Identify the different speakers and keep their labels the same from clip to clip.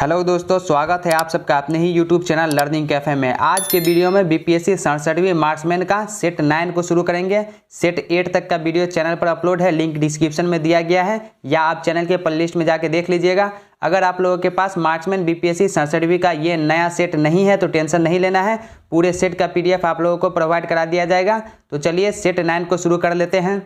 Speaker 1: Hello दोस्तों, स्वागत है आप सबका अपने ही यूट्यूब चैनल लर्निंग कैफे में। आज के वीडियो में बीपीएससी 67वीं मार्क्समैन का सेट 9 को शुरू करेंगे। सेट 8 तक का वीडियो चैनल पर अपलोड है, लिंक डिस्क्रिप्शन में दिया गया है या आप चैनल के प्लेलिस्ट में जाके देख लीजिएगा। अगर आप लोगों के पास मार्क्समैन बीपीएससी 67वीं का ये नया सेट नहीं है तो टेंशन नहीं लेना है, पूरे सेट का PDF आप लोगों को प्रोवाइड करा दिया जाएगा। तो चलिए सेट 9 को शुरू कर लेते हैं।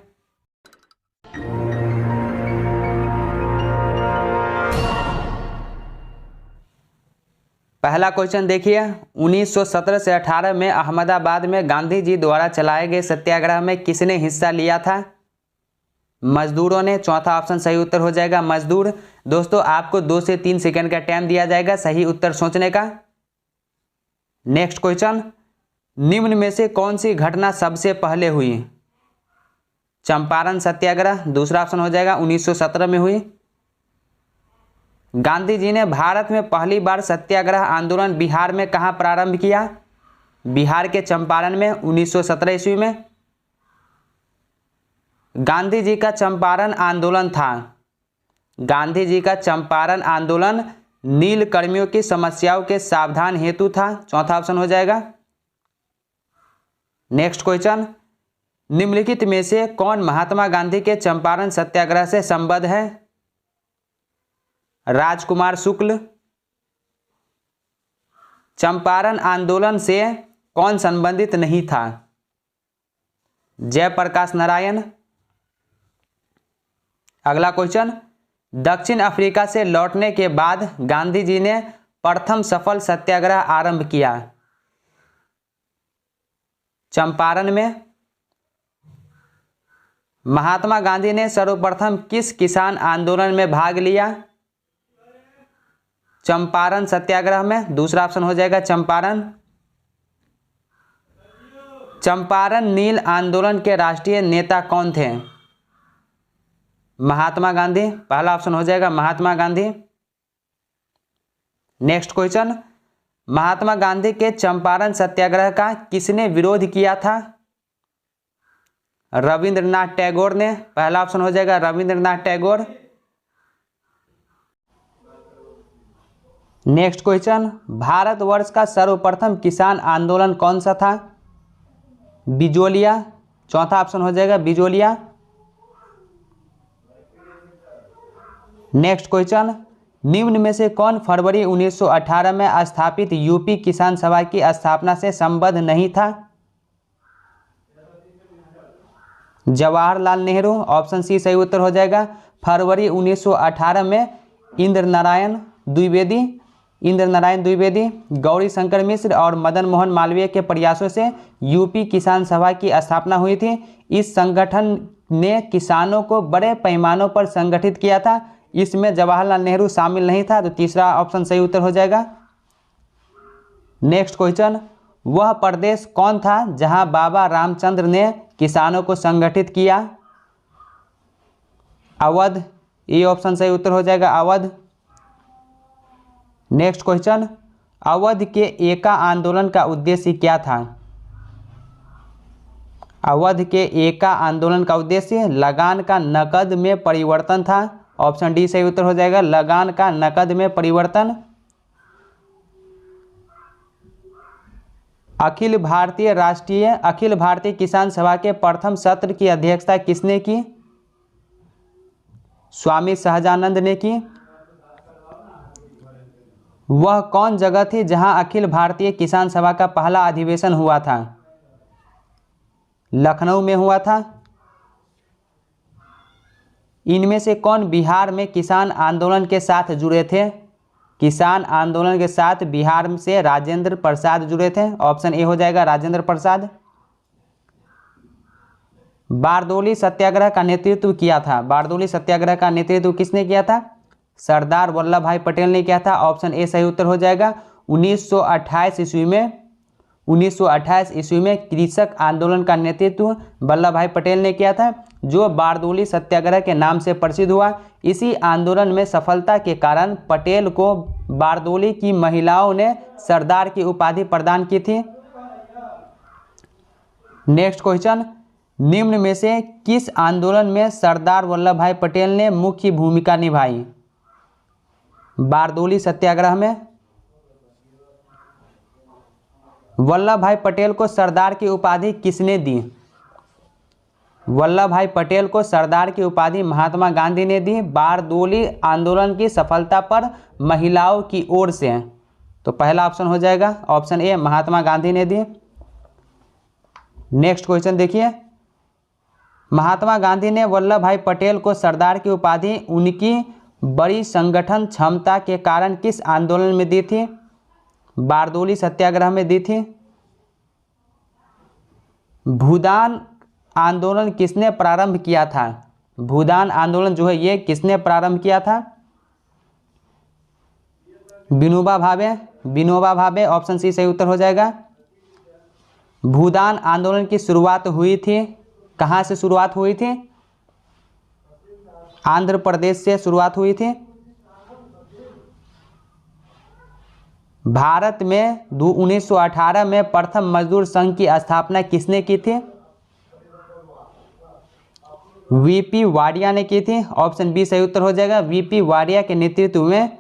Speaker 1: पहला क्वेश्चन देखिए, 1917 से 18 में अहमदाबाद में गांधी जी द्वारा चलाए गए सत्याग्रह में किसने हिस्सा लिया था? मजदूरों ने। चौथा ऑप्शन सही उत्तर हो जाएगा मजदूर। दोस्तों आपको 2 से 3 सेकंड का टाइम दिया जाएगा सही उत्तर सोचने का। नेक्स्ट क्वेश्चन, निम्न में से कौन सी घटना सबसे पहले हुई? चंपारण सत्याग्रह। दूसरा ऑप्शन हो जाएगा 1917 में हुई। गांधी जी ने भारत में पहली बार सत्याग्रह आंदोलन बिहार में कहां प्रारंभ किया? बिहार के चंपारण में 1917 ईस्वी में। गांधी जी का चंपारण आंदोलन था। गांधी जी का चंपारण आंदोलन नील कर्मियों की समस्याओं के समाधान हेतु था। चौथा ऑप्शन हो जाएगा। नेक्स्ट क्वेश्चन, निम्नलिखित में से कौन महात्मा गांधी के चंपारण सत्याग्रह से संबद्ध है? राजकुमार शुक्ल। चंपारण आंदोलन से कौन संबंधित नहीं था? जयप्रकाश नारायण। अगला क्वेश्चन, दक्षिण अफ्रीका से लौटने के बाद गांधी जी ने प्रथम सफल सत्याग्रह आरंभ किया। चंपारण में। महात्मा गांधी ने सर्वप्रथम किस किसान आंदोलन में भाग लिया? चंपारण सत्याग्रह में। दूसरा ऑप्शन हो जाएगा चंपारण। चंपारण नील आंदोलन के राष्ट्रीय नेता कौन थे? महात्मा गांधी। पहला ऑप्शन हो जाएगा महात्मा गांधी। नेक्स्ट क्वेश्चन, महात्मा गांधी के चंपारण सत्याग्रह का किसने विरोध किया था? रविंद्रनाथ टैगोर ने। पहला ऑप्शन हो जाएगा रविंद्रनाथ टैगोर। नेक्स्ट क्वेश्चन, भारतवर्ष का सर्वप्रथम किसान आंदोलन कौन सा था? बिजोलिया। चौथा ऑप्शन हो जाएगा बिजोलिया। नेक्स्ट क्वेश्चन, निम्न में से कौन फरवरी 1918 में स्थापित यूपी किसान सभा की स्थापना से संबद्ध नहीं था? जवाहरलाल नेहरू। ऑप्शन सी सही उत्तर हो जाएगा। फरवरी 1918 में इंद्र नारायण द्विवेदी, गौरी शंकर मिश्र और मदन मोहन मालवीय के प्रयासों से यूपी किसान सभा की स्थापना हुई थी। इस संगठन ने किसानों को बड़े पैमानों पर संगठित किया था। इसमें जवाहरलाल नेहरू शामिल नहीं था, तो तीसरा ऑप्शन सही उत्तर हो जाएगा। नेक्स्ट क्वेश्चन, वह प्रदेश कौन था जहां बाबा रामचंद्र ने किसानों को संगठित किया? अवध। ये ऑप्शन सही उत्तर हो जाएगा अवध। नेक्स्ट क्वेश्चन, अवध के एका आंदोलन का उद्देश्य क्या था? अवध के एका आंदोलन का उद्देश्य लगान का नकद में परिवर्तन था। ऑप्शन डी सही उत्तर हो जाएगा लगान का नकद में परिवर्तन। अखिल भारतीय किसान सभा के प्रथम सत्र की अध्यक्षता किसने की? स्वामी सहजानंद ने की। वह कौन जगह थी जहां अखिल भारतीय किसान सभा का पहला अधिवेशन हुआ था? लखनऊ में हुआ था। इनमें से कौन बिहार में किसान आंदोलन के साथ जुड़े थे? किसान आंदोलन के साथ बिहार से राजेंद्र प्रसाद जुड़े थे। ऑप्शन ए हो जाएगा राजेंद्र प्रसाद। बारदोली सत्याग्रह का नेतृत्व किया था। बारदोली सत्याग्रह का नेतृत्व किसने किया था? सरदार वल्लभ भाई पटेल ने किया था। ऑप्शन ए सही उत्तर हो जाएगा। 1928 ईस्वी में कृषक आंदोलन का नेतृत्व वल्लभ भाई पटेल ने किया था, जो बारदोली सत्याग्रह के नाम से प्रसिद्ध हुआ। इसी आंदोलन में सफलता के कारण पटेल को बारदोली की महिलाओं ने सरदार की उपाधि प्रदान की थी। नेक्स्ट क्वेश्चन, निम्न में से किस आंदोलन में सरदार वल्लभ भाई पटेल ने मुख्य भूमिका निभाई? बारदोली सत्याग्रह में। वल्लभ भाई पटेल को सरदार की उपाधि किसने दी? वल्लभ भाई पटेल को सरदार की उपाधि महात्मा गांधी ने दी। बारदोली आंदोलन की सफलता पर महिलाओं की ओर से, तो पहला ऑप्शन हो जाएगा ऑप्शन ए, महात्मा गांधी ने दी। नेक्स्ट क्वेश्चन देखिए, महात्मा गांधी ने वल्लभ भाई पटेल को सरदार की उपाधि उनकी बड़ी संगठन क्षमता के कारण किस आंदोलन में दी थी? बारदोली सत्याग्रह में दी थी। भूदान आंदोलन किसने प्रारंभ किया था? भूदान आंदोलन जो है ये किसने प्रारंभ किया था? विनोबा भावे। विनोबा भावे, ऑप्शन सी सही उत्तर हो जाएगा। भूदान आंदोलन की शुरुआत हुई थी, कहाँ से शुरुआत हुई थी? आंध्र प्रदेश से शुरुआत हुई थी। भारत में 1918 में प्रथम मजदूर संघ की स्थापना किसने की थी? वीपी वाडिया ने की थी। ऑप्शन बी सही उत्तर हो जाएगा। वीपी वाडिया के नेतृत्व में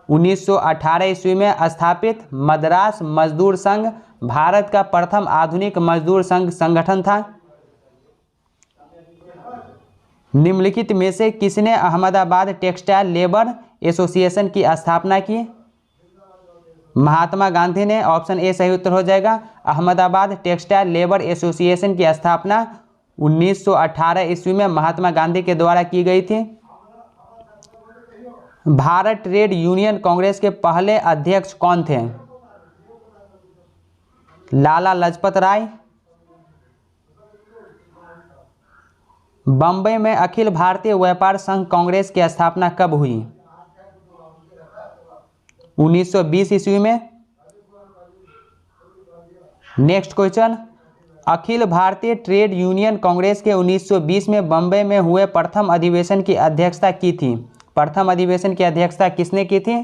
Speaker 1: 1918 ईस्वी में स्थापित मद्रास मजदूर संघ भारत का प्रथम आधुनिक मजदूर संघ संगठन था। निम्नलिखित में से किसने अहमदाबाद टेक्सटाइल लेबर एसोसिएशन की स्थापना की? महात्मा गांधी ने। ऑप्शन ए सही उत्तर हो जाएगा। अहमदाबाद टेक्सटाइल लेबर एसोसिएशन की स्थापना 1918 ईस्वी में महात्मा गांधी के द्वारा की गई थी। भारत ट्रेड यूनियन कांग्रेस के पहले अध्यक्ष कौन थे? लाला लाजपत राय। बंबई में अखिल भारतीय व्यापार संघ कांग्रेस की स्थापना कब हुई? 1920 ईस्वी में। Next question, Akhil Bharatiya trade union Congress के 1920 में बंबई में हुए प्रथम अधिवेशन की अध्यक्षता की थी। प्रथम अधिवेशन की अध्यक्षता किसने की थी?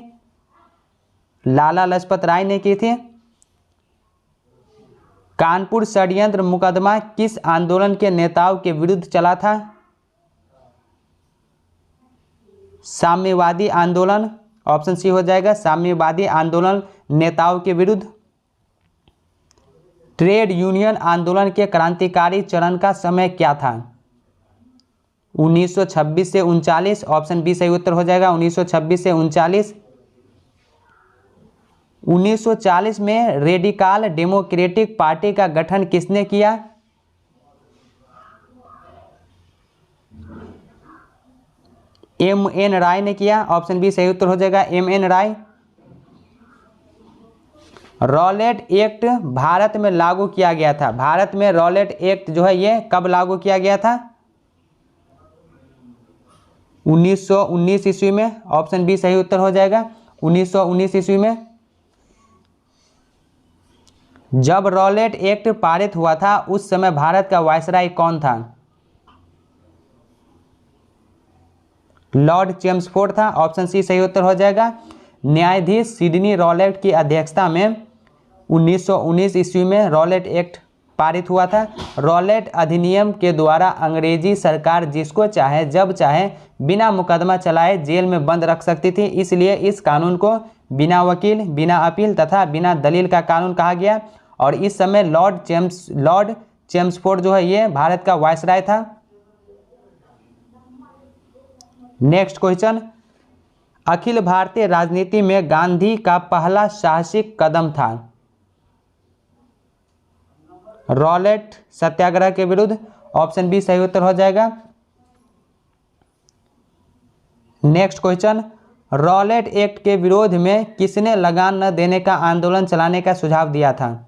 Speaker 1: लाला लाजपत राय ने की थी। कानपुर षड्यंत्र मुकदमा किस आंदोलन के नेताओं के विरुद्ध चला था? साम्यवादी आंदोलन। ऑप्शन सी हो जाएगा, साम्यवादी आंदोलन नेताओं के विरुद्ध। ट्रेड यूनियन आंदोलन के क्रांतिकारी चरण का समय क्या था? 1926 से 39। ऑप्शन बी सही उत्तर हो जाएगा, 1926 से 39। 1940 में रेडिकल डेमोक्रेटिक पार्टी का गठन किसने किया? एम.एन. राय ने किया। ऑप्शन बी सही उत्तर हो जाएगा, एम.एन. राय। रॉलेट एक्ट भारत में लागू किया गया था। भारत में रॉलेट एक्ट जो है ये कब लागू किया गया था? 1919 ईस्वी में। ऑप्शन बी सही उत्तर हो जाएगा, 1919 ईस्वी में। जब रॉलेट एक्ट पारित हुआ था उस समय भारत का वायसराय कौन था? लॉर्ड चेम्सफोर्ड था। ऑप्शन सी सही उत्तर हो जाएगा। न्यायाधीश सिडनी रॉलेट की अध्यक्षता में 1919 ईस्वी में रॉलेट एक्ट पारित हुआ था। रॉलेट अधिनियम के द्वारा अंग्रेजी सरकार जिसको चाहे जब चाहे बिना मुकदमा चलाए जेल में बंद रख सकती थी। इसलिए इस कानून को बिना वकील, बिना अपील तथा बिना दलील का कानून कहा गया। और इस समय लॉर्ड चेम्सफोर्ड जो है ये भारत का वायसराय था। नेक्स्ट क्वेश्चन, अखिल भारतीय राजनीति में गांधी का पहला साहसिक कदम था? रॉलेट सत्याग्रह के विरुद्ध। ऑप्शन बी सही उत्तर हो जाएगा। नेक्स्ट क्वेश्चन, रॉलेट एक्ट के विरोध में किसने लगान न देने का आंदोलन चलाने का सुझाव दिया था?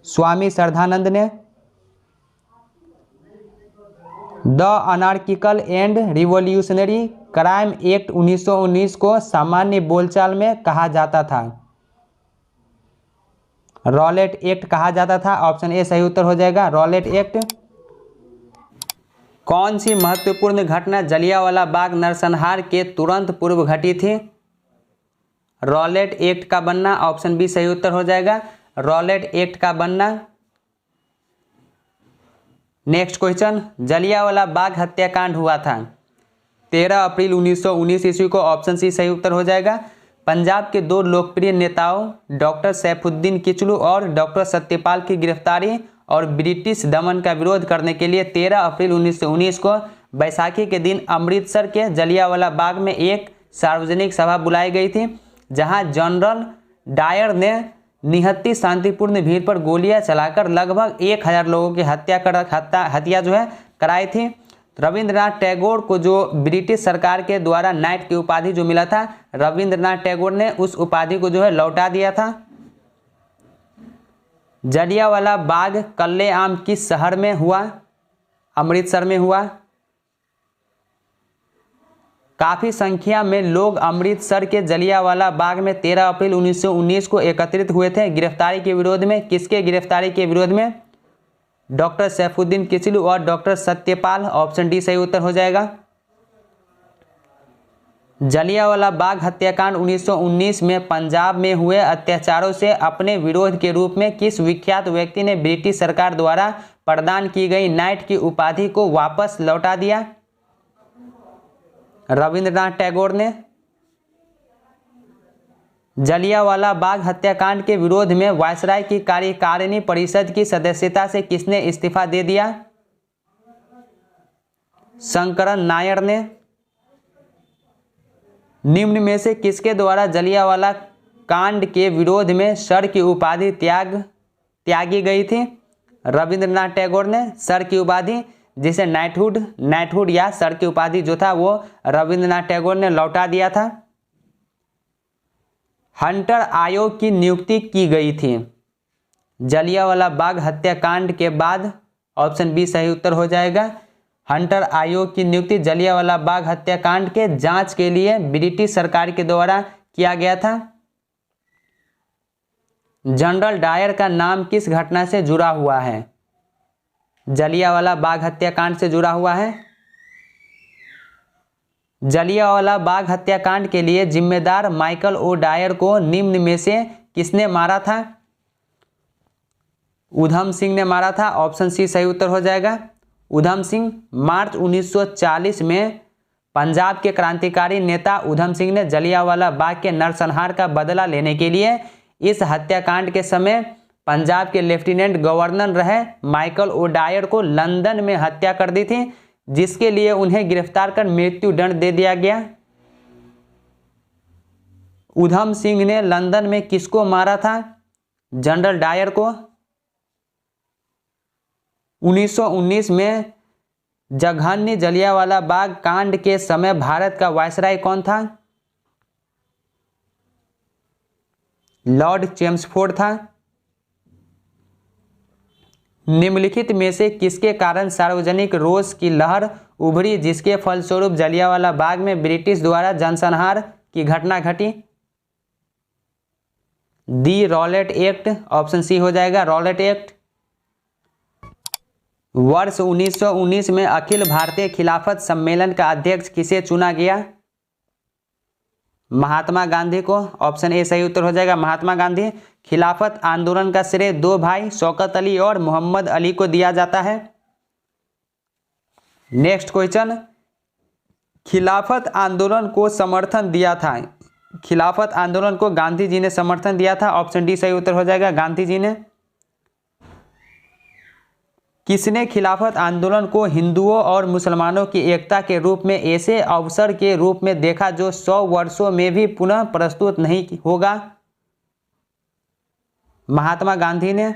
Speaker 1: स्वामी श्रद्धानंद ने। The anarchical and revolutionary crime act 1919 को सामान्य बोलचाल में कहा जाता था? रॉलेट एक्ट कहा जाता था। ऑप्शन ए सही उत्तर हो जाएगा, रॉलेट एक्ट। कौन सी महत्वपूर्ण घटना जलियांवाला बाग नरसंहार के तुरंत पूर्व घटी थी? रॉलेट एक्ट का बनना। ऑप्शन बी सही उत्तर हो जाएगा, रॉलेट एक्ट का बनना। नेक्स्ट क्वेश्चन, जलियांवाला बाग हत्याकांड हुआ था 13 अप्रैल 1919 ईस्वी को, ऑप्शन सी सही उत्तर हो जाएगा। पंजाब के दो लोकप्रिय नेताओं डॉक्टर सैफुद्दीन किचलू और डॉक्टर सत्यपाल की गिरफ्तारी और ब्रिटिश दमन का विरोध करने के लिए 13 अप्रैल 1919 को बैसाखी के दिन अमृतसर के जलियांवाला बाग में एक सार्वजनिक सभा बुलाई गई थी, जहां जनरल डायर ने निहत्ती शांतिपूर्ण भीड़ पर गोलियां चलाकर लगभग 1000 लोगों की हत्या जो है कराई थी। रविंद्रनाथ टैगोर को जो ब्रिटिश सरकार के द्वारा नाइट की उपाधि जो मिला था, रविंद्रनाथ टैगोर ने उस उपाधि को जो है लौटा दिया था। जलियांवाला बाग कत्लेआम किस शहर में हुआ? अमृतसर में हुआ। काफी संख्या में लोग अमृतसर के जलियांवाला बाग में 13 अप्रैल 1919 को एकत्रित हुए थे गिरफ्तारी के विरोध में। किसके गिरफ्तारी के विरोध में? डॉक्टर सैफुद्दीन किचलू और डॉक्टर सत्यपाल, ऑप्शन डी सही उत्तर हो जाएगा। जलियांवाला बाग हत्याकांड 1919 में पंजाब में हुए अत्याचारों से अपने विरोध के रूप में किस विख्यात व्यक्ति ने ब्रिटिश सरकार द्वारा प्रदान की गई नाइट की उपाधि को वापस लौटा दिया? रविंद्रनाथ टैगोर ने। जलियांवाला बाग हत्याकांड के विरोध में वायसराय की कार्यकारिणी परिषद की सदस्यता से किसने इस्तीफा दे दिया? शंकरन नायर ने। निम्न में से किसके द्वारा जलियांवाला कांड के विरोध में सर की उपाधि त्यागी गई थी? रविंद्रनाथ टैगोर ने सर की उपाधि, जिसे नाइटहुड या सर की उपाधि जो था वो रविंद्रनाथ टैगोर ने लौटा दिया था। हंटर आयोग की नियुक्ति की गई थी जलियांवाला बाग हत्याकांड के बाद, ऑप्शन बी सही उत्तर हो जाएगा। हंटर आयोग की नियुक्ति जलियांवाला बाग हत्याकांड के जांच के लिए ब्रिटिश सरकार के द्वारा किया गया था। जनरल डायर का नाम किस घटना से जुड़ा हुआ है? जलियांवाला बाग हत्याकांड से जुड़ा हुआ है। जलियांवाला बाग हत्याकांड के लिए जिम्मेदार माइकल ओ डायर को निम्न में से किसने मारा था? उधम सिंह ने मारा था, ऑप्शन सी सही उत्तर हो जाएगा। उधम सिंह। मार्च 1940 में पंजाब के क्रांतिकारी नेता उधम सिंह ने जलियांवाला बाग के नरसंहार का बदला लेने के लिए इस हत्याकांड के समय पंजाब के लेफ्टिनेंट गवर्नर रहे माइकल ओ डायर को लंदन में हत्या कर दी थी, जिसके लिए उन्हें गिरफ्तार कर मृत्यु दंड दे दिया गया। उधम सिंह ने लंदन में किसको मारा था? जनरल डायर को। 1919 में जघन्य जलियांवाला बाग कांड के समय भारत का वायसराय कौन था? लॉर्ड चेम्सफोर्ड था। निम्नलिखित में से किसके कारण सार्वजनिक रोष की लहर उभरी, जिसके फलस्वरूप जलियांवाला बाग में ब्रिटिश द्वारा जनसंहार की घटना घटी? दी रॉलेट एक्ट, ऑप्शन सी हो जाएगा, रॉलेट एक्ट। वर्ष 1919 में अखिल भारतीय खिलाफत सम्मेलन का अध्यक्ष किसे चुना गया? महात्मा गांधी को, ऑप्शन ए सही उत्तर हो जाएगा, महात्मा गांधी। खिलाफत आंदोलन का श्रेय दो भाई शौकत अली और मोहम्मद अली को दिया जाता है। नेक्स्ट क्वेश्चन, खिलाफत आंदोलन को समर्थन दिया था, खिलाफत आंदोलन को गांधी जी ने समर्थन दिया था, ऑप्शन डी सही उत्तर हो जाएगा, गांधी जी ने। किसने खिलाफत आंदोलन को हिंदुओं और मुसलमानों की एकता के रूप में ऐसे अवसर के रूप में देखा जो 100 वर्षों में भी पुनः प्रस्तुत नहीं होगा? महात्मा गांधी ने।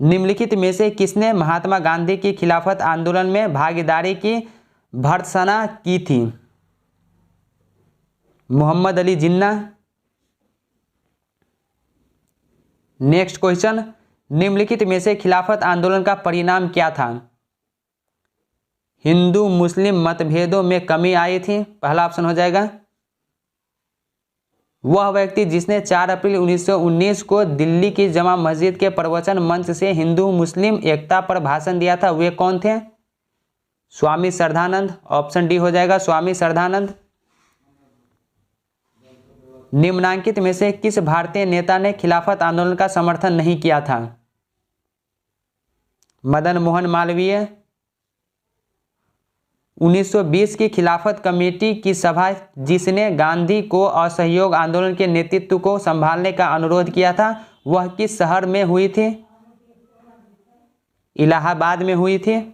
Speaker 1: निम्नलिखित में से किसने महात्मा गांधी की खिलाफत आंदोलन में भागीदारी की भर्त्सना की थी? मोहम्मद अली जिन्ना। नेक्स्ट क्वेश्चन, निम्नलिखित में से खिलाफत आंदोलन का परिणाम क्या था? हिंदू मुस्लिम मतभेदों में कमी आई थी, पहला ऑप्शन हो जाएगा। वह व्यक्ति जिसने 4 अप्रैल 1919 को दिल्ली की जमा मस्जिद के प्रवचन मंच से हिंदू मुस्लिम एकता पर भाषण दिया था, वे कौन थे? स्वामी श्रद्धानंद, ऑप्शन डी हो जाएगा, स्वामी श्रद्धानंद। निम्नांकित में से किस भारतीय नेता ने खिलाफत आंदोलन का समर्थन नहीं किया था? मदन मोहन मालवीय। 1920 की खिलाफत कमेटी की सभा जिसने गांधी को असहयोग आंदोलन के नेतृत्व को संभालने का अनुरोध किया था, वह किस शहर में हुई थी? इलाहाबाद में हुई थी।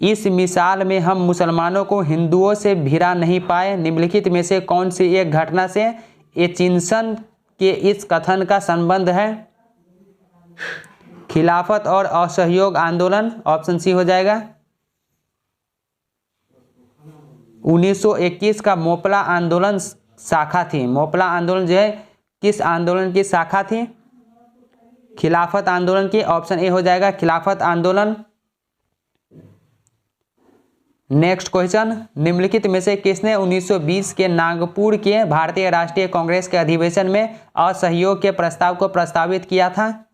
Speaker 1: इस मिसाल में हम मुसलमानों को हिंदुओं से भिड़ा नहीं पाए। निम्नलिखित में से कौन सी एक घटना से एचिंसन के इस कथन का संबंध है? खिलाफत और असहयोग आंदोलन, ऑप्शन सी हो जाएगा। 1921 का मोपला आंदोलन शाखा थी। मोपला आंदोलन जो है किस आंदोलन की शाखा थी? खिलाफत आंदोलन की। ऑप्शन ए हो जाएगा खिलाफत आंदोलन। नेक्स्ट क्वेश्चन, निम्नलिखित में से किसने 1920 के नागपुर के भारतीय राष्ट्रीय कांग्रेस के अधिवेशन में असहयोग के प्रस्ताव को प्रस्तावित किया था?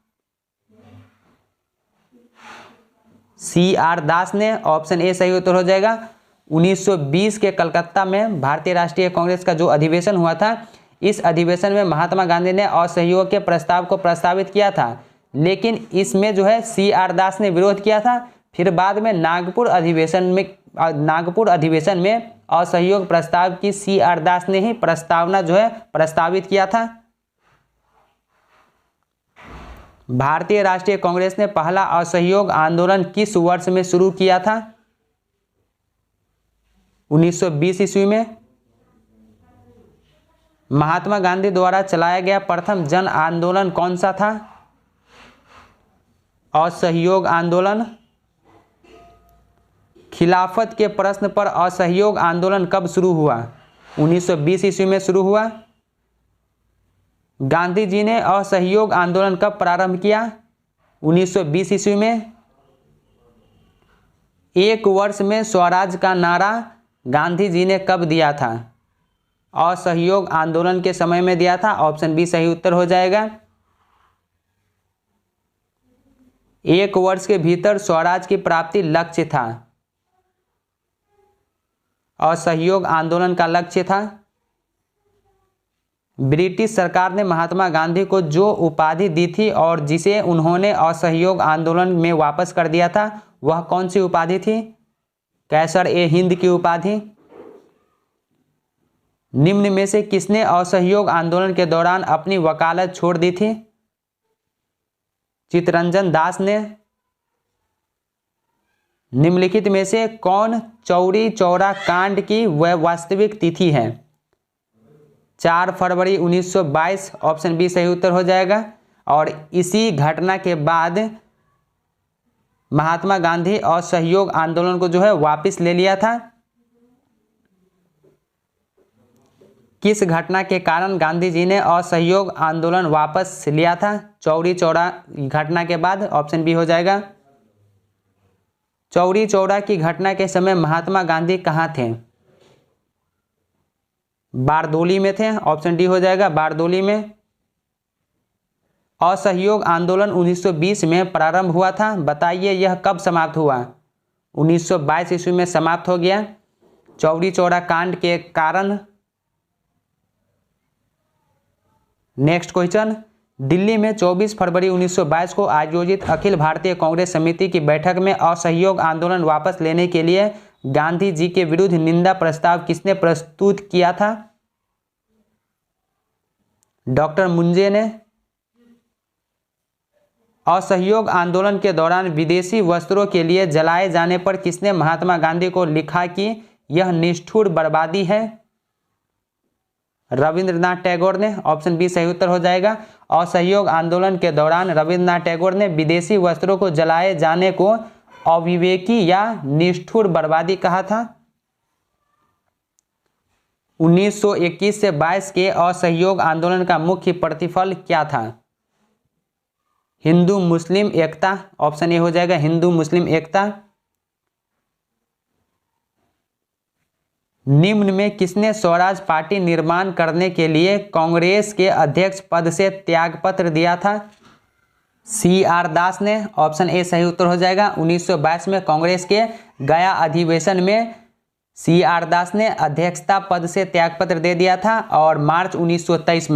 Speaker 1: CR दास ने। ऑप्शन ए सही उत्तर हो जाएगा। 1920 के कलकत्ता में भारतीय राष्ट्रीय कांग्रेस का जो अधिवेशन हुआ था, इस अधिवेशन में महात्मा गांधी ने असहयोग के प्रस्ताव को प्रस्तावित किया था, लेकिन इसमें जो है CR दास ने विरोध किया था। फिर बाद में नागपुर अधिवेशन में असहयोग प्रस्ताव की CR दास ने ही प्रस्तावना जो है प्रस्तावित किया था। भारतीय राष्ट्रीय कांग्रेस ने पहला असहयोग आंदोलन किस वर्ष में शुरू किया था? 1920 ईस्वी में। महात्मा गांधी द्वारा चलाया गया प्रथम जन आंदोलन कौन सा था? असहयोग आंदोलन। खिलाफत के प्रश्न पर असहयोग आंदोलन कब शुरू हुआ? 1920 ईस्वी में शुरू हुआ। गांधी जी ने असहयोग आंदोलन कब प्रारंभ किया? 1920 ईस्वी में। एक वर्ष में स्वराज का नारा गांधी जी ने कब दिया था? असहयोग आंदोलन के समय में दिया था। ऑप्शन बी सही उत्तर हो जाएगा। एक वर्ष के भीतर स्वराज की प्राप्ति लक्ष्य था। असहयोग आंदोलन का लक्ष्य था। ब्रिटिश सरकार ने महात्मा गांधी को जो उपाधि दी थी और जिसे उन्होंने असहयोग आंदोलन में वापस कर दिया था, वह कौन सी उपाधि थी? कैसर-ए-हिंद की उपाधि। निम्न में से किसने असहयोग आंदोलन के दौरान अपनी वकालत छोड़ दी थी? चित्तरंजन दास ने। निम्नलिखित में से कौन चौरी चौरा कांड की वास्तविक तिथि है? 4 फरवरी 1922। ऑप्शन बी सही उत्तर हो जाएगा। और इसी घटना के बाद महात्मा गांधी असहयोग आंदोलन को जो है वापस ले लिया था। किस घटना के कारण गांधी जी ने असहयोग आंदोलन वापस लिया था? चौरी चौरा घटना के बाद। ऑप्शन बी हो जाएगा। चौरी चौरा की घटना के समय महात्मा गांधी कहाँ थे? बारदोली में थे। ऑप्शन डी हो जाएगा बारदोली में। असहयोग आंदोलन 1920 में प्रारंभ हुआ था, बताइए यह कब समाप्त हुआ? 1922 ईस्वी में समाप्त हो गया चौरी चौरा कांड के कारण। नेक्स्ट क्वेश्चन, दिल्ली में 24 फरवरी 1922 को आयोजित अखिल भारतीय कांग्रेस समिति की बैठक में असहयोग आंदोलन वापस लेने के लिए गांधी जी के विरुद्ध निंदा प्रस्ताव किसने प्रस्तुत किया था? डॉक्टर मुंजे ने। असहयोग आंदोलन के दौरान विदेशी वस्त्रों के लिए जलाए जाने पर किसने महात्मा गांधी को लिखा कि यह निष्ठुर बर्बादी है? रविंद्रनाथ टैगोर ने। ऑप्शन बी सही उत्तर हो जाएगा। असहयोग आंदोलन के दौरान रविंद्रनाथ टैगोर ने विदेशी वस्त्रों को जलाए जाने को अविवेकी या निष्ठुर बर्बादी कहा था। 1921 से 22 के असहयोग आंदोलन का मुख्य प्रतिफल क्या था? हिंदू मुस्लिम एकता। ऑप्शन ए हो जाएगा हिंदू मुस्लिम एकता। निम्न में किसने स्वराज पार्टी निर्माण करने के लिए कांग्रेस के अध्यक्ष पद से त्यागपत्र दिया था? CR दास ने। ऑप्शन ए सही उत्तर हो जाएगा। 1922 में कांग्रेस के गया अधिवेशन में CR दास ने अध्यक्षता पद से त्यागपत्र दे दिया था और मार्च 1923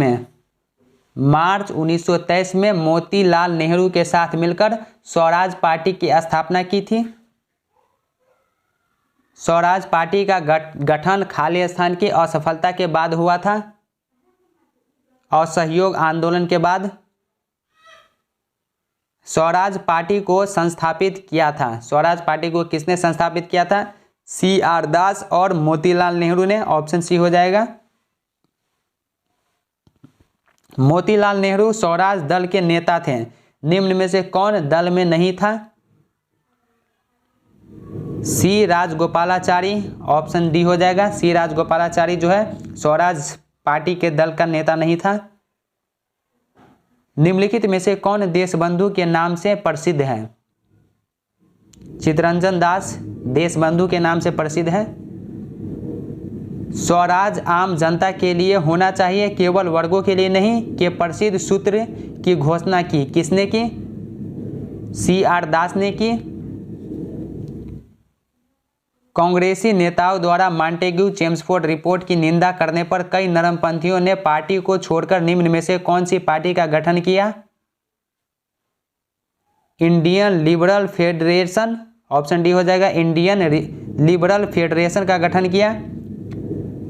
Speaker 1: मार्च 1923 में मोतीलाल नेहरू के साथ मिलकर स्वराज पार्टी की स्थापना की थी। स्वराज पार्टी का गठन खाली स्थान की असफलता के बाद हुआ था, असहयोग आंदोलन के बाद। स्वराज पार्टी को संस्थापित किया था, स्वराज पार्टी को किसने संस्थापित किया था? CR दास और मोतीलाल नेहरू ने। ऑप्शन सी हो जाएगा। मोतीलाल नेहरू स्वराज दल के नेता थे। निम्न में से कौन दल में नहीं था? सी राजगोपालाचारी। ऑप्शन डी हो जाएगा। सी राजगोपालाचारी जो है स्वराज पार्टी के दल का नेता नहीं था। निम्नलिखित में से कौन देशबंधु के नाम से प्रसिद्ध है? चित्तरंजन दास देशबंधु के नाम से प्रसिद्ध है। स्वराज आम जनता के लिए होना चाहिए, केवल वर्गों के लिए नहीं, के प्रसिद्ध सूत्र की घोषणा की किसने की? CR दास ने की। कांग्रेसी नेताओं द्वारा मॉन्टेग्यू चेम्सफोर्ड रिपोर्ट की निंदा करने पर कई नरमपंथियों ने पार्टी को छोड़कर निम्न में से कौन सी पार्टी का गठन किया? Indian liberal federation. Option D हो जाएगा। इंडियन लिबरल फेडरेशन का गठन किया।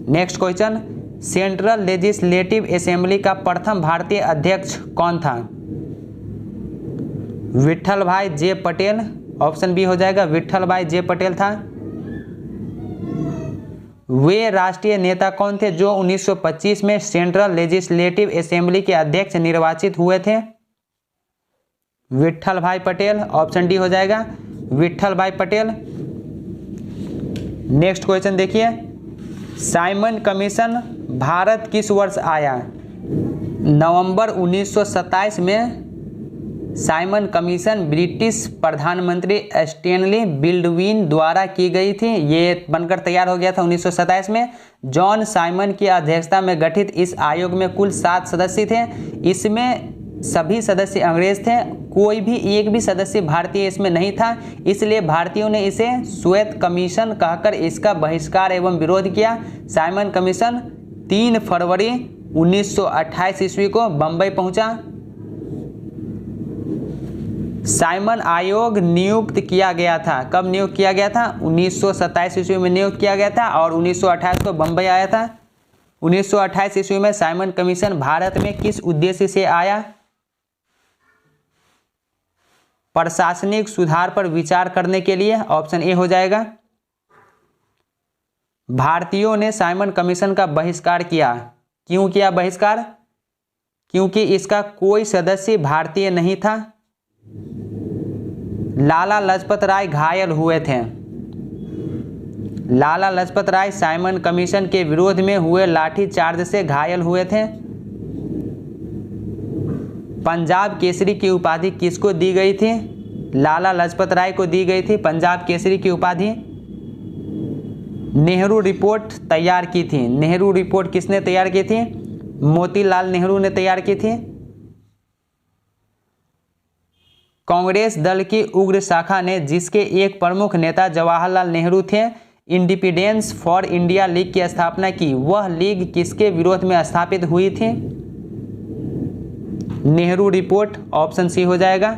Speaker 1: Next question, central legislative assembly का प्रथम भारतीय अध्यक्ष कौन था? विट्ठल भाई जे पटेल। ऑप्शन बी हो जाएगा। विट्ठल भाई जे पटेल था। वे राष्ट्रीय नेता कौन थे जो 1925 में सेंट्रल लेजिस्लेटिव असेंबली के अध्यक्ष निर्वाचित हुए थे? विट्ठल भाई पटेल। ऑप्शन डी हो जाएगा। विट्ठल भाई पटेल। नेक्स्ट क्वेश्चन देखिए, साइमन कमीशन भारत किस वर्ष आया? नवंबर 1927 में साइमन कमीशन ब्रिटिश प्रधानमंत्री स्टैनली बिल्डविन द्वारा की गई थी। ये बनकर तैयार हो गया था 1927 में। जॉन साइमन की अध्यक्षता में गठित इस आयोग में कुल 7 सदस्य थे। इसमें सभी सदस्य अंग्रेज थे, कोई भी एक भी सदस्य भारतीय इसमें नहीं था। इसलिए भारतीयों ने इसे श्वेत कमीशन कहकर इसका बहिष्कार एवं विरोध किया। साइमन कमीशन 3 फरवरी 1928 ईस्वी को बंबई पहुंचा। साइमन आयोग नियुक्त किया गया था। कब नियुक्त किया गया था? 1927 ईस्वी में नियुक्त किया गया था और 1928 को बंबई आया था। 1928 ईस्वी में साइमन कमीशन भारत में किस उद्देश्य से आया? प्रशासनिक सुधार पर विचार करने के लिए। ऑप्शन ए हो जाएगा। भारतीयों ने साइमन कमीशन का बहिष्कार किया। क्यों किया बहिष्कार? क्योंकि इसका कोई सदस्य भारतीय नहीं था। लाला लाजपत राय घायल हुए थे। लाला लाजपत राय साइमन कमीशन के विरोध में हुए लाठीचार्ज से घायल हुए थे। पंजाब केसरी की उपाधि किसको दी गई थी? लाला लाजपत राय को दी गई थी पंजाब केसरी की उपाधि। नेहरू रिपोर्ट तैयार की थी। नेहरू रिपोर्ट किसने तैयार की थी? मोतीलाल नेहरू ने तैयार की थी। कांग्रेस दल की उग्र शाखा ने, जिसके एक प्रमुख नेता जवाहरलाल नेहरू थे, इंडिपेंडेंस फॉर इंडिया लीग की स्थापना की। वह लीग किसके विरोध में स्थापित हुई थी? नेहरू रिपोर्ट। ऑप्शन सी हो जाएगा।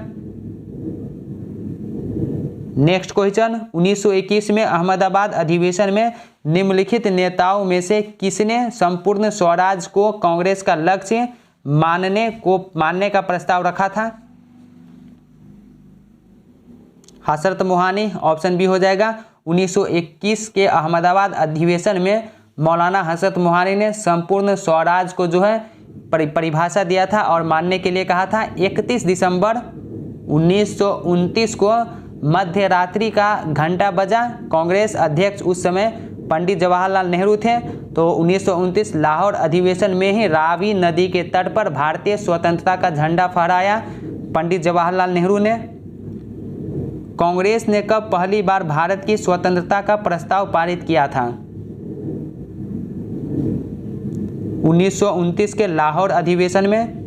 Speaker 1: नेक्स्ट क्वेश्चन, 1921 में अहमदाबाद अधिवेशन में निम्नलिखित नेताओं में से किसने संपूर्ण स्वराज को कांग्रेस का लक्ष्य मानने का प्रस्ताव रखा था? हसरत मोहानी। ऑप्शन बी हो जाएगा। 1921 के अहमदाबाद अधिवेशन में मौलाना हसरत मोहानी ने संपूर्ण स्वराज को जो है परिभाषा दिया था और मानने के लिए कहा था। 31 दिसंबर 1929 को मध्य रात्रि का घंटा बजा। कांग्रेस अध्यक्ष उस समय पंडित जवाहरलाल नेहरू थे। तो 1929 लाहौर अधिवेशन में ही रावी नदी के तट पर भारतीय स्वतंत्रता का झंडा फहराया पंडित जवाहरलाल नेहरू ने। कांग्रेस ने कब पहली बार भारत की स्वतंत्रता का प्रस्ताव पारित किया था? 1929 के लाहौर अधिवेशन में।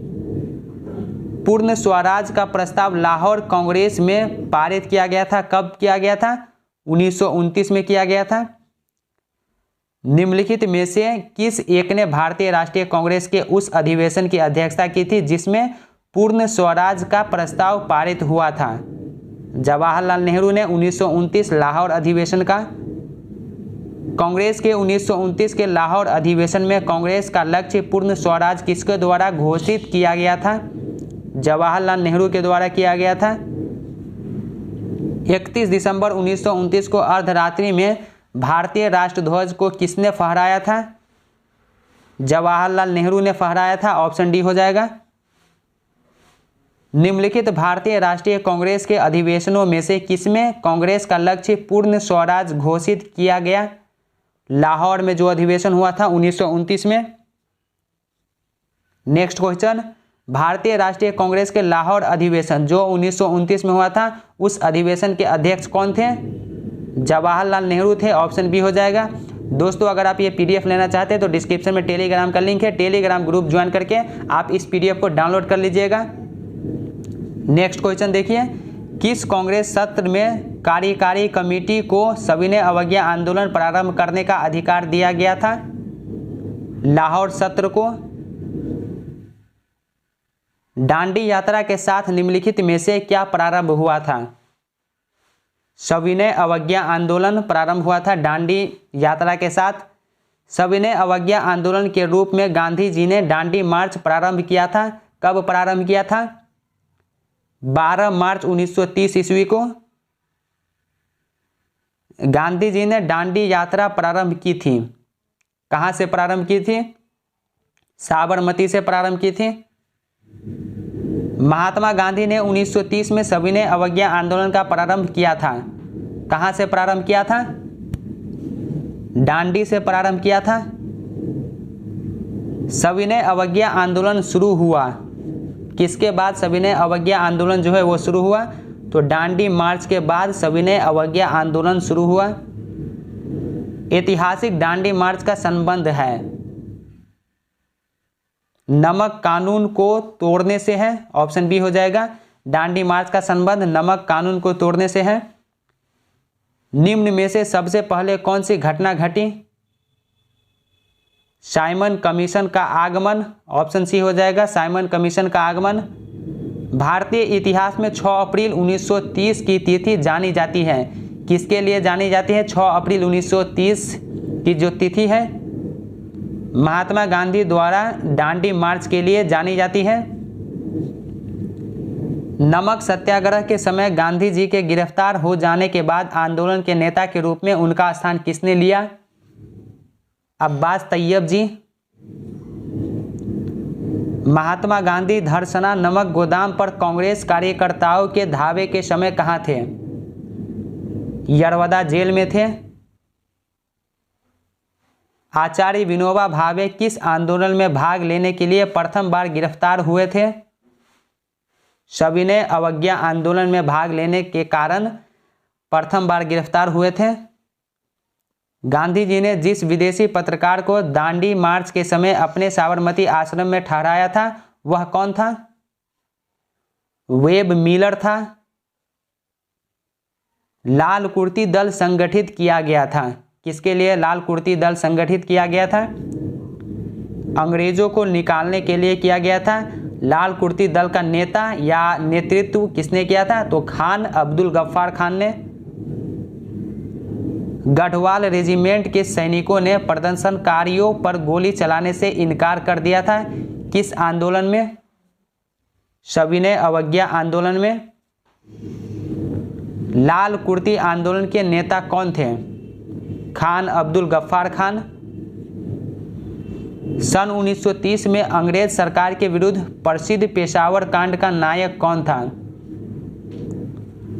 Speaker 1: पूर्ण स्वराज का प्रस्ताव लाहौर कांग्रेस में पारित किया गया था। कब किया गया था? 1929 में किया गया था। निम्नलिखित में से किस एक ने भारतीय राष्ट्रीय कांग्रेस के उस अधिवेशन की अध्यक्षता की थी जिसमें पूर्ण स्वराज का प्रस्ताव पारित हुआ था? जवाहरलाल नेहरू ने 1929 लाहौर अधिवेशन का। कांग्रेस के 1929 के लाहौर अधिवेशन में कांग्रेस का लक्ष्य पूर्ण स्वराज किसके द्वारा घोषित किया गया था? जवाहरलाल नेहरू के द्वारा किया गया था। 31 दिसंबर 1929 को अर्धरात्रि में भारतीय राष्ट्रध्वज को किसने फहराया था? जवाहरलाल नेहरू ने फहराया था। ऑप्शन डी हो जाएगा। निम्नलिखित भारतीय राष्ट्रीय कांग्रेस के अधिवेशनों में से किसमें कांग्रेस का लक्ष्य पूर्ण स्वराज घोषित किया गया? लाहौर में जो अधिवेशन हुआ था 1929 में। नेक्स्ट क्वेश्चन, भारतीय राष्ट्रीय कांग्रेस के लाहौर अधिवेशन जो 1929 में हुआ था, उस अधिवेशन के अध्यक्ष कौन थे? जवाहरलाल नेहरू थे। ऑप्शन बी हो जाएगा। दोस्तों, अगर आप ये पीडीएफ लेना चाहते हैं तो डिस्क्रिप्शन में टेलीग्राम का लिंक है, टेलीग्राम ग्रुप ज्वाइन करके आप इस पीडीएफ को डाउनलोड कर लीजिएगा। नेक्स्ट क्वेश्चन देखिए, किस कांग्रेस सत्र में कार्यकारी कमेटी को सविनय अवज्ञा आंदोलन प्रारंभ करने का अधिकार दिया गया था? लाहौर सत्र को। दांडी यात्रा के साथ निम्नलिखित में से क्या प्रारंभ हुआ था? सविनय अवज्ञा आंदोलन प्रारंभ हुआ था दांडी यात्रा के साथ। सविनय अवज्ञा आंदोलन के रूप में गांधी जी ने दांडी मार्च प्रारंभ किया था। कब प्रारंभ किया था? 12 मार्च 1930 ईस्वी को गांधी जी ने दांडी यात्रा प्रारंभ की थी। कहां से प्रारंभ की थी? साबरमती से प्रारंभ की थी। महात्मा गांधी ने 1930 में सविनय अवज्ञा आंदोलन का प्रारंभ किया था। कहां से प्रारंभ किया था? दांडी से प्रारंभ किया था। सविनय अवज्ञा आंदोलन शुरू हुआ किसके बाद? सविनय अवज्ञा आंदोलन जो है वो शुरू हुआ तो दांडी मार्च के बाद सविनय अवज्ञा आंदोलन शुरू हुआ। ऐतिहासिक दांडी मार्च का संबंध है नमक कानून को तोड़ने से है। ऑप्शन बी हो जाएगा। दांडी मार्च का संबंध नमक कानून को तोड़ने से है। निम्न में से सबसे पहले कौन सी घटना घटी? साइमन कमीशन का आगमन। ऑप्शन सी हो जाएगा, साइमन कमीशन का आगमन। भारतीय इतिहास में 6 अप्रैल 1930 की तिथि जानी जाती है। किसके लिए जानी जाती है? 6 अप्रैल 1930 की जो तिथि है महात्मा गांधी द्वारा दांडी मार्च के लिए जानी जाती है। नमक सत्याग्रह के समय गांधी जी के गिरफ्तार हो जाने के बाद आंदोलन के नेता के रूप में उनका स्थान किसने लिया? अब्बास तैयब जी। महात्मा गांधी धरसना नमक गोदाम पर कांग्रेस कार्यकर्ताओं के धावे के समय कहां थे? यरवदा जेल में थे। आचार्य विनोबा भावे किस आंदोलन में भाग लेने के लिए प्रथम बार गिरफ्तार हुए थे? सविनय अवज्ञा आंदोलन में भाग लेने के कारण प्रथम बार गिरफ्तार हुए थे। गांधी जी ने जिस विदेशी पत्रकार को दांडी मार्च के समय अपने साबरमती आश्रम में ठहराया था वह कौन था? वेब मिलर था। लाल कुर्ती दल संगठित किया गया था। किसके लिए लाल कुर्ती दल संगठित किया गया था? अंग्रेजों को निकालने के लिए किया गया था। लाल कुर्ती दल का नेता या नेतृत्व किसने किया था? तो खान अब्दुल गफ्फार खान ने। गढ़वाल रेजिमेंट के सैनिकों ने प्रदर्शनकारियों पर गोली चलाने से इनकार कर दिया था। किस आंदोलन में? सविनय अवज्ञा आंदोलन में। लाल कुर्ती आंदोलन के नेता कौन थे? खान अब्दुल गफ्फार खान। सन 1930 में अंग्रेज सरकार के विरुद्ध प्रसिद्ध पेशावर कांड का नायक कौन था?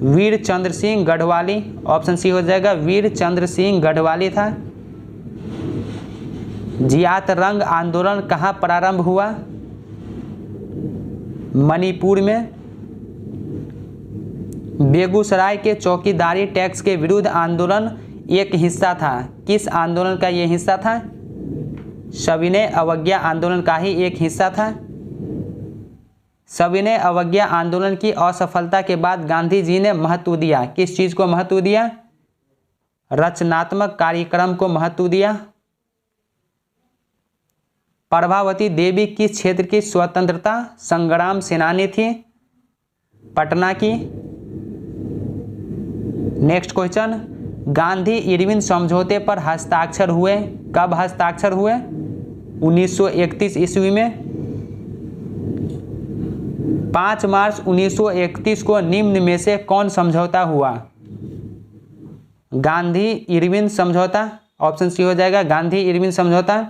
Speaker 1: वीर चंद्र सिंह गढ़वाली। ऑप्शन सी हो जाएगा, वीर चंद्र सिंह गढ़वाली था। जियात रंग आंदोलन कहां प्रारंभ हुआ? मणिपुर में। बेगूसराय के चौकीदारी टैक्स के विरुद्ध आंदोलन एक हिस्सा था। किस आंदोलन का यह हिस्सा था? सविनय अवज्ञा आंदोलन का ही एक हिस्सा था। सविनय अवज्ञा आंदोलन की असफलता के बाद गांधी जी ने महत्व दिया। किस चीज को महत्व दिया? रचनात्मक कार्यक्रम को महत्व दिया। प्रभावती देवी किस क्षेत्र की स्वतंत्रता संग्राम सेनानी थी? पटना की। नेक्स्ट क्वेश्चन, गांधी इरविन समझौते पर हस्ताक्षर हुए, कब हस्ताक्षर हुए? 1931 ईस्वी में। 5 मार्च 1931 को निम्न में से कौन समझौता हुआ? गांधी इरविन समझौता, ऑप्शन सी हो जाएगा गांधी इरविन समझौता।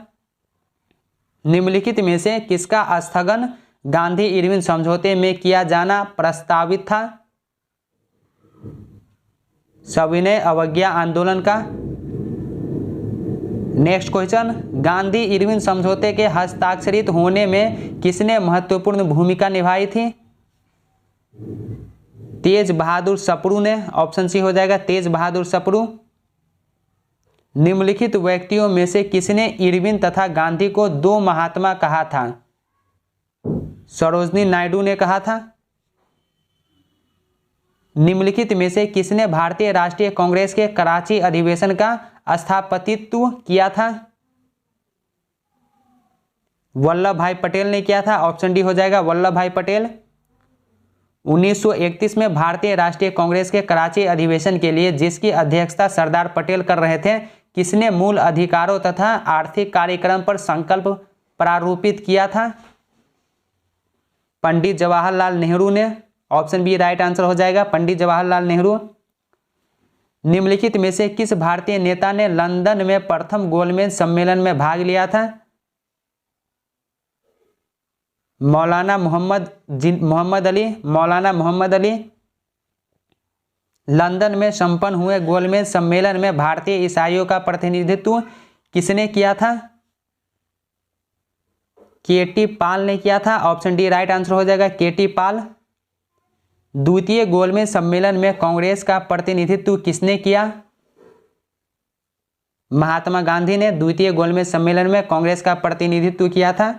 Speaker 1: निम्नलिखित में से किसका स्थगन गांधी इरविन समझौते में किया जाना प्रस्तावित था? सविनय अवज्ञा आंदोलन का। नेक्स्ट क्वेश्चन, गांधी इरविन समझौते के हस्ताक्षरित होने में किसने महत्वपूर्ण भूमिका निभाई थी? तेज बहादुर सप्रू ने, ऑप्शन सी हो जाएगा तेज बहादुर सप्रू। निम्नलिखित व्यक्तियों में से किसने इरविन तथा गांधी को दो महात्मा कहा था? सरोजनी नायडू ने कहा था। निम्नलिखित में से किसने भारतीय राष्ट्रीय कांग्रेस के कराची अधिवेशन का स्थापतित्व किया था? वल्लभ भाई पटेल ने किया था, ऑप्शन डी हो जाएगा वल्लभ भाई पटेल। 1931 में भारतीय राष्ट्रीय कांग्रेस के कराची अधिवेशन के लिए जिसकी अध्यक्षता सरदार पटेल कर रहे थे, किसने मूल अधिकारों तथा आर्थिक कार्यक्रम पर संकल्प प्रारूपित किया था? पंडित जवाहरलाल नेहरू ने, ऑप्शन बी राइट आंसर हो जाएगा पंडित जवाहरलाल नेहरू। निम्नलिखित में से किस भारतीय नेता ने लंदन में प्रथम गोलमेज सम्मेलन में भाग लिया था? मौलाना मोहम्मद अली। मौलाना मोहम्मद अली। लंदन में संपन्न हुए गोलमेज सम्मेलन में भारतीय ईसाइयों का प्रतिनिधित्व किसने किया था? केटी पाल ने किया था, ऑप्शन डी राइट आंसर हो जाएगा केटी पाल। द्वितीय गोलमेज सम्मेलन में कांग्रेस का प्रतिनिधित्व किसने किया? महात्मा गांधी ने द्वितीय गोलमेज सम्मेलन में कांग्रेस का प्रतिनिधित्व किया था।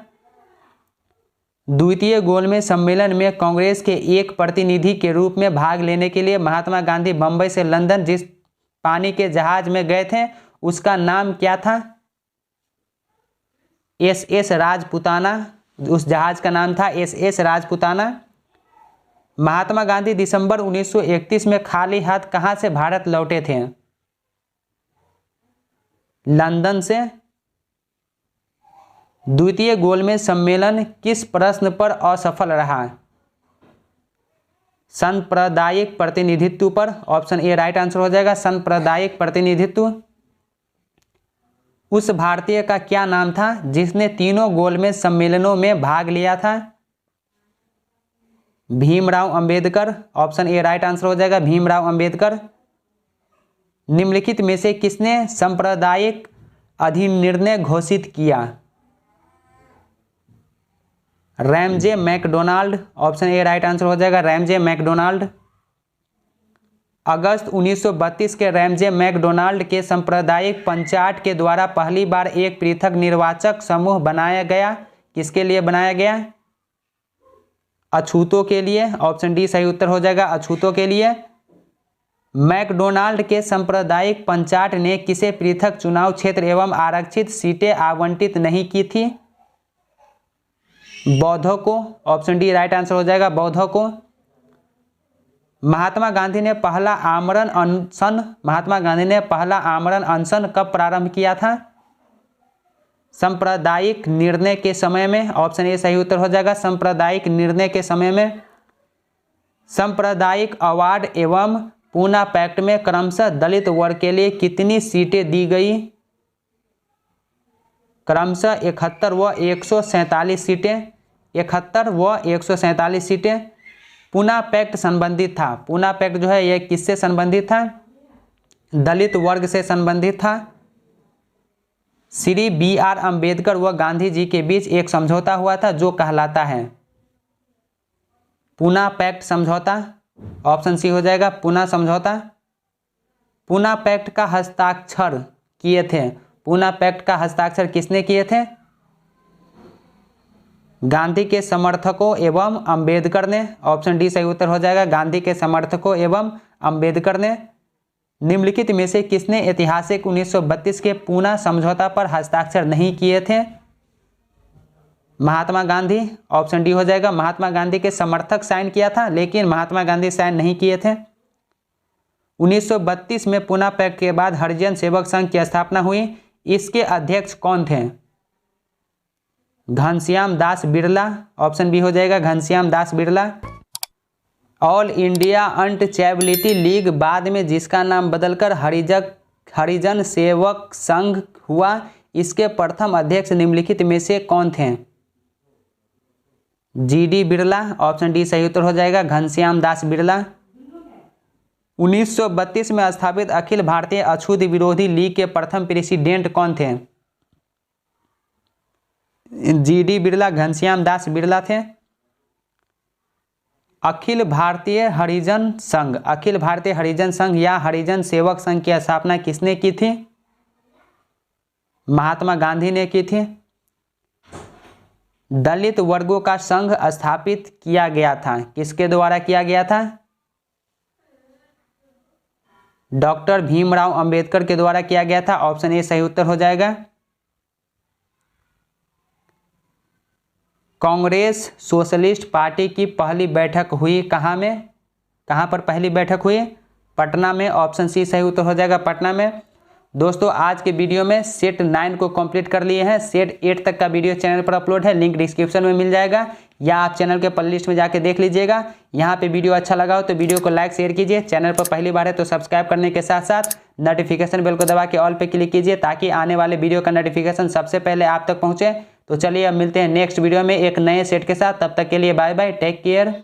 Speaker 1: द्वितीय गोलमेज सम्मेलन में कांग्रेस के एक प्रतिनिधि के रूप में भाग लेने के लिए महात्मा गांधी बंबई से लंदन जिस पानी के जहाज में गए थे उसका नाम क्या था? SS राजपुताना। उस जहाज का नाम था SS राजपुताना। महात्मा गांधी दिसंबर 1931 में खाली हाथ कहां से भारत लौटे थे? लंदन से। द्वितीय गोलमेज सम्मेलन किस प्रश्न पर असफल रहा? सांप्रदायिक प्रतिनिधित्व पर, ऑप्शन ए राइट आंसर हो जाएगा सांप्रदायिक प्रतिनिधित्व। उस भारतीय का क्या नाम था जिसने तीनों गोलमेज सम्मेलनों में भाग लिया था? Bhimrao Ambedkar, option A right answer हो जाएगा भीमराव अंबेडकर। निम्नलिखित में से किसने सांप्रदायिक अधिनिर्णय घोषित किया? Ramsay MacDonald, option A right answer हो जाएगा रैमजे मैकडोनाल्ड। अगस्त 1932 के रैमजे मैकडोनाल्ड के सांप्रदायिक पंचायत के द्वारा पहली बार एक पृथक निर्वाचक समूह बनाया गया। किसके लिए बनाया गया? अछूतों के लिए, ऑप्शन डी सही उत्तर हो जाएगा अछूतों के लिए। मैकडोनाल्ड के सांप्रदायिक पंचायत ने किसे पृथक चुनाव क्षेत्र एवं आरक्षित सीटें आवंटित नहीं की थी? बौद्धों को, ऑप्शन डी राइट आंसर हो जाएगा बौद्धों को। महात्मा गांधी ने पहला आमरण अनशन कब प्रारंभ किया था? सांप्रदायिक निर्णय के समय में, ऑप्शन ए सही उत्तर हो जाएगा सांप्रदायिक निर्णय के समय में। सांप्रदायिक अवार्ड एवं पूना पैक्ट में क्रमशः दलित वर्ग के लिए कितनी सीटें दी गई? क्रमशः 71 व 147 सीटें। 71 व 147 सीटें। पूना पैक्ट संबंधित था, पूना पैक्ट जो है यह किससे संबंधित था? दलित वर्ग से संबंधित था। श्री BR अंबेडकर व गांधी जी के बीच एक समझौता हुआ था जो कहलाता है पूना पैक्ट समझौता, ऑप्शन सी हो जाएगा पूना समझौता। पूना पैक्ट का हस्ताक्षर किए थे, पूना पैक्ट का हस्ताक्षर किसने किए थे? गांधी के समर्थकों एवं अंबेडकर ने, ऑप्शन डी सही उत्तर हो जाएगा गांधी के समर्थकों एवं अंबेडकर ने। निम्नलिखित में से किसने ऐतिहासिक 1932 के पूना समझौता पर हस्ताक्षर नहीं किए थे? महात्मा गांधी, ऑप्शन डी हो जाएगा। महात्मा गांधी के समर्थक साइन किया था, लेकिन महात्मा गांधी साइन नहीं किए थे। 1932 में पुणे पैक्ट के बाद हरिजन सेवक संघ की स्थापना हुई। इसके अध्यक्ष कौन थे? घनश्याम दास बिरला, ऑप्शन बी हो जाएगा Ghanshyam Das Birla. All India untouchability league बाद में जिसका नाम बदलकर हरिजन सेवक संघ हुआ, इसके प्रथम अध्यक्ष निम्नलिखित में से कौन थे? जीडी बिरला, ऑप्शन डी सही उत्तर हो जाएगा घनश्याम दास बिरला। 1932 में स्थापित अखिल भारतीय अछूत विरोधी लीग के प्रथम प्रेसिडेंट कौन थे? जीडी बिरला, घनश्याम दास बिरला थे। अखिल भारतीय हरिजन संघ, अखिल भारतीय हरिजन संघ या हरिजन सेवक संघ की स्थापना किसने की थी? महात्मा गांधी ने की थी। दलित वर्गों का संघ स्थापित किया गया था, किसके द्वारा किया गया था? डॉक्टर भीमराव अंबेडकर के द्वारा किया गया था। ऑप्शन ए सही उत्तर हो जाएगा। कांग्रेस सोशलिस्ट पार्टी की पहली बैठक हुई कहाँ में? कहाँ पर पहली बैठक हुई? पटना में। ऑप्शन सी सही उत्तर हो जाएगा पटना में। दोस्तों आज के वीडियो में सेट 9 को कंप्लीट कर लिए हैं। सेट 8 तक का वीडियो चैनल पर अपलोड है, लिंक डिस्क्रिप्शन में मिल जाएगा, या आप चैनल के प्लेलिस्ट में जाके देख लीजिएगा। यहाँ पे वीडियो अच्छा लगा हो तो वीडियो को लाइक शेयर कीजिए। चैनल पर पहली बार है तो सब्सक्राइब करने के साथ साथ नोटिफिकेशन बेल को दबा के ऑल पे क्लिक कीजिए, ताकि आने वाले वीडियो का नोटिफिकेशन सबसे पहले आप तक पहुँचे। तो चलिए अब मिलते हैं नेक्स्ट वीडियो में एक नए सेट के साथ। तब तक के लिए बाय बाय, टेक केयर।